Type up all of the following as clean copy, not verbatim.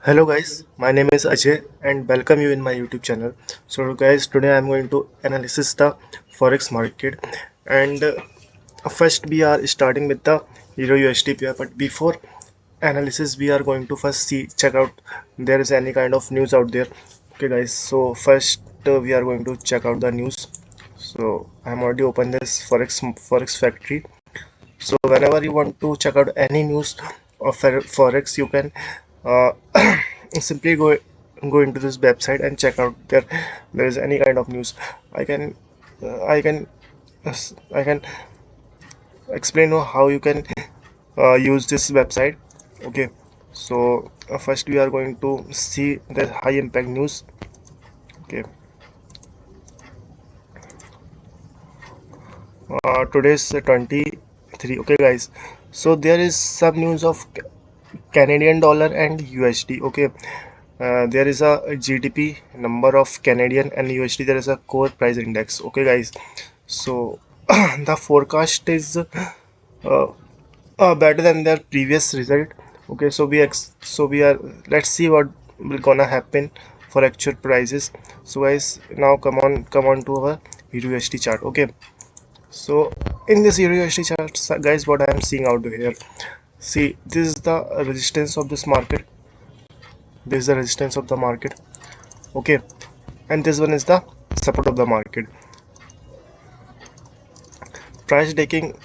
Hello guys, my name is Ajay and welcome you in my YouTube channel. So guys, today I'm going to analysis the forex market and first we are starting with the Euro USD pair. But before analysis, we are going to first check out there is any kind of news out there. Okay guys, so first we are going to check out the news. So I'm already opened this forex factory. So whenever you want to check out any news of forex, you can uh, simply go into this website and check out there is any kind of news. I can I can I can explain how you can use this website. Okay, so first we are going to see the high impact news. Okay, today's 23. Okay guys, so there is some news of Canadian dollar and USD. Okay, there is a GDP number of Canadian and USD. There is a core price index. Okay guys, so the forecast is better than their previous result. Okay, so we are, let's see what will gonna happen for actual prices. So guys, now come on to our Euro USD chart. Okay, so in this Euro USD chart, guys, what I am seeing out here, see, this is the resistance of this market. This is the resistance of the market. Okay, and this one is the support of the market. Price taking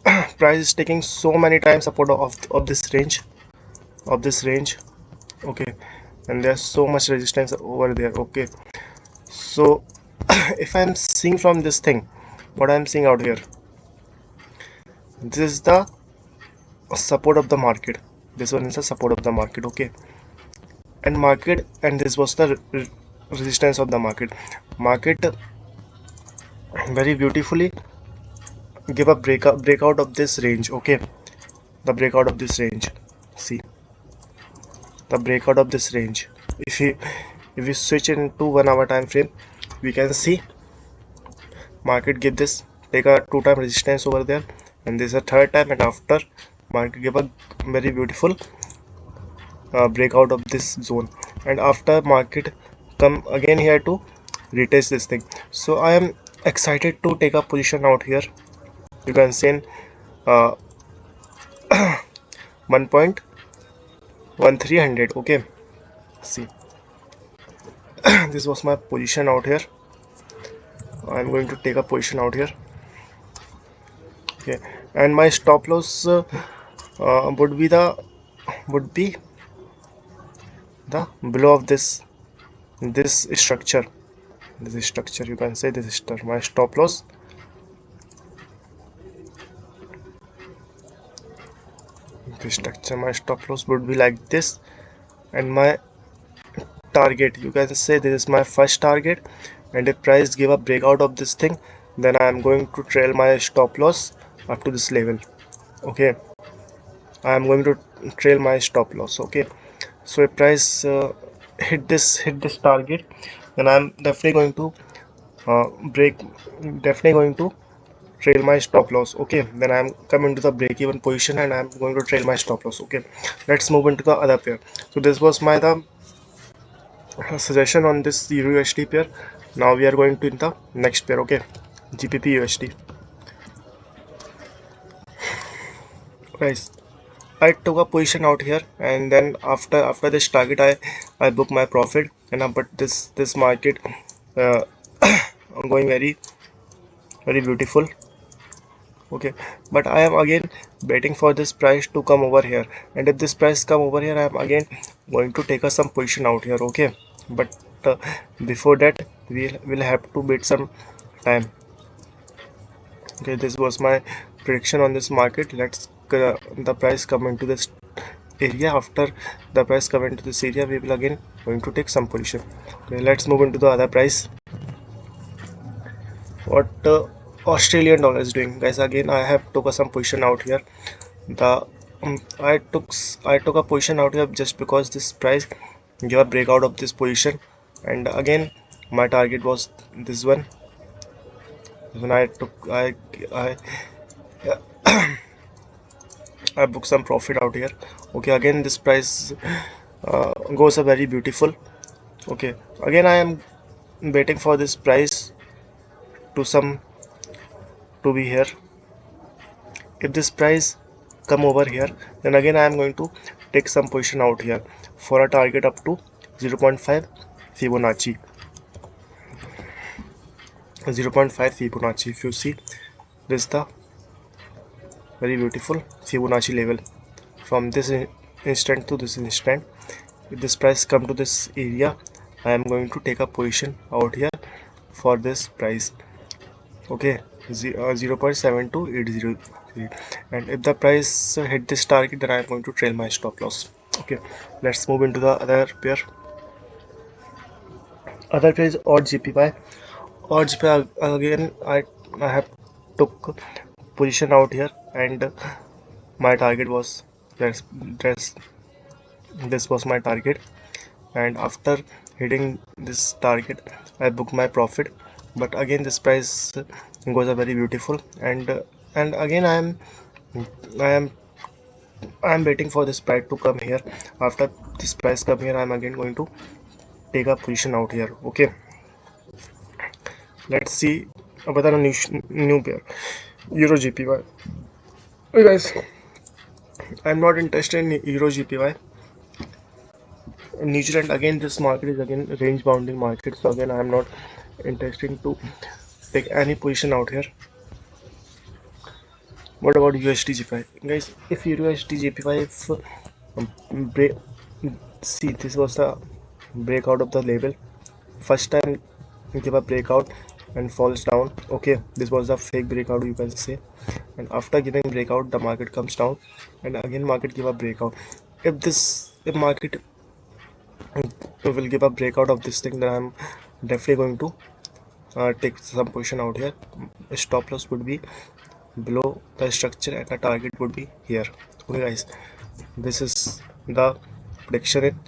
price is taking so many times support of this range. Okay, and there's so much resistance over there. Okay, so if I'm seeing from this thing, what I'm seeing out here, this is the support of the market. This one is the support of the market. Okay, and this was the resistance of the market very beautifully give a breakout of this range. Okay, the breakout of this range, see, the breakout of this range. If we switch into 1 hour time frame, we can see market give this, take a two-time resistance over there, and this is a third time, and after market give a very beautiful breakout of this zone, and after market come again here to retest this thing. So I am excited to take a position out here. You can see in uh, 1.1300. Okay, see, this was my position out here. I'm going to take a position out here. Okay, and my stop loss would be the below of this structure. This structure, you can say this structure. My stop loss, this structure, my stop loss would be like this, and my target, you can say this is my first target. And if price give a breakout of this thing, then I am going to trail my stop loss up to this level. Okay, I am going to trail my stop loss. Okay, so if price hit this target, then I'm definitely going to break definitely going to trail my stop loss. Okay, then I'm coming to the break even position and I'm going to trail my stop loss. Okay, let's move into the other pair. So this was my the suggestion on this Euro USD pair. Now we are going to in the next pair. Okay, GBP USD. Guys, I took a position out here, and then after this target, I book my profit. And but this market uh, going very beautiful. Okay, but I am again waiting for this price to come over here, and if this price come over here, I am again going to take a some position out here. Okay, but before that, we'll have to wait some time. Okay, this was my prediction on this market. Let's the price come into this area. After the price come into this area, we will again going to take some position. Okay, let's move into the other price. What Australian dollar is doing, guys. Again, I have took some position out here. The I took a position out here just because this price gave a breakout of this position, and again my target was this one. When I booked some profit out here. Okay, again this price goes a very beautiful. Okay, again I am waiting for this price to to be here. If this price come over here, then again I am going to take some position out here for a target up to 0.5 Fibonacci. 0.5 Fibonacci. If you see, this is the very beautiful Fibonacci level from this instant to this instant. If this price come to this area, I am going to take a position out here for this price. Okay, 0.7280, and if the price hit this target, then I am going to trail my stop loss. Okay, let's move into the other pair. Other pair is odd GPY. Odd GPY, again I have took position out here, and my target was that's this was my target, and after hitting this target I booked my profit. But again this price goes a very beautiful, and again I am waiting for this price to come here. After this price come here, I am again going to take a position out here. Okay, let's see about the new pair, Euro GPY. Hey guys, I'm not interested in Euro GPY. New Zealand, again this market is again range bounding market, so again I am not interested to take any position out here. What about USD GPY, guys? If USD GPY, if break, see, this was the breakout of the level. First time give a breakout and falls down. Okay, this was a fake breakout, you can say. And after giving breakout, the market comes down, and again market give a breakout. If market will give a breakout of this thing, then I'm definitely going to take some position out here. Stop loss would be below the structure and the target would be here. Okay guys, this is the prediction in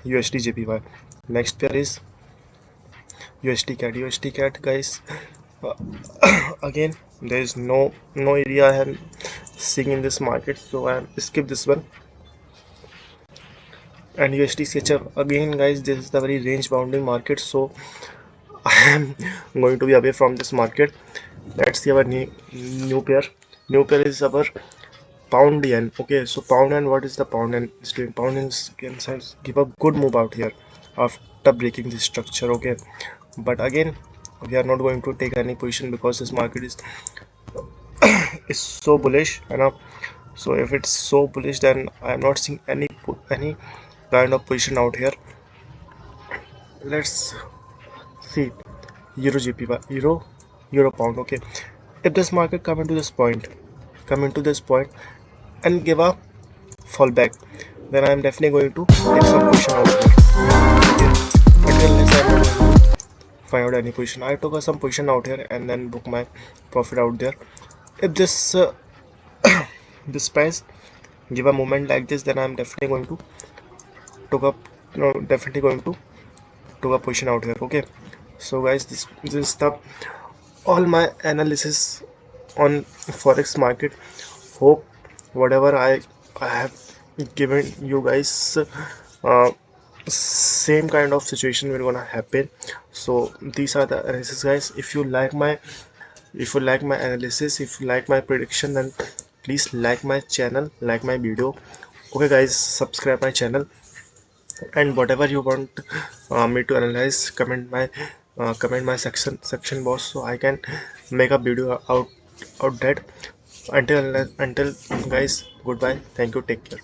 USD JPY. Next pair is USD CAD. USD CAD, guys, uh, again there is no area I am seeing in this market, so I skip this one. And USD SketchUp, again guys, this is the very range bounding market, so I am going to be away from this market. Let's see our new pair. New pair is our pound yen. Okay, so pound yen, what is the pound yen is doing? Pound yen can give a good move out here after breaking this structure. Okay, but again we are not going to take any position because this market is so bullish, so if it's so bullish, then I am not seeing any kind of position out here. Let's see Euro GPY, Euro pound. Okay, if this market come into this point and give a fallback, then I am definitely going to take some position out here. Okay, until unless I am not going to find out any position, I took some position out here and then book my profit out there. If this price give a movement like this, then I am definitely going to took up no definitely going to took a position out here. Okay, so guys, this is the all my analysis on forex market. Hope whatever I have given you guys, uh, same kind of situation will gonna happen. So these are the analysis, guys. If you like my analysis, if you like my prediction, then please like my channel, like my video. Okay guys, subscribe my channel, and whatever you want me to analyze, comment my section box, so I can make a video out that. Until guys, goodbye, thank you, take care.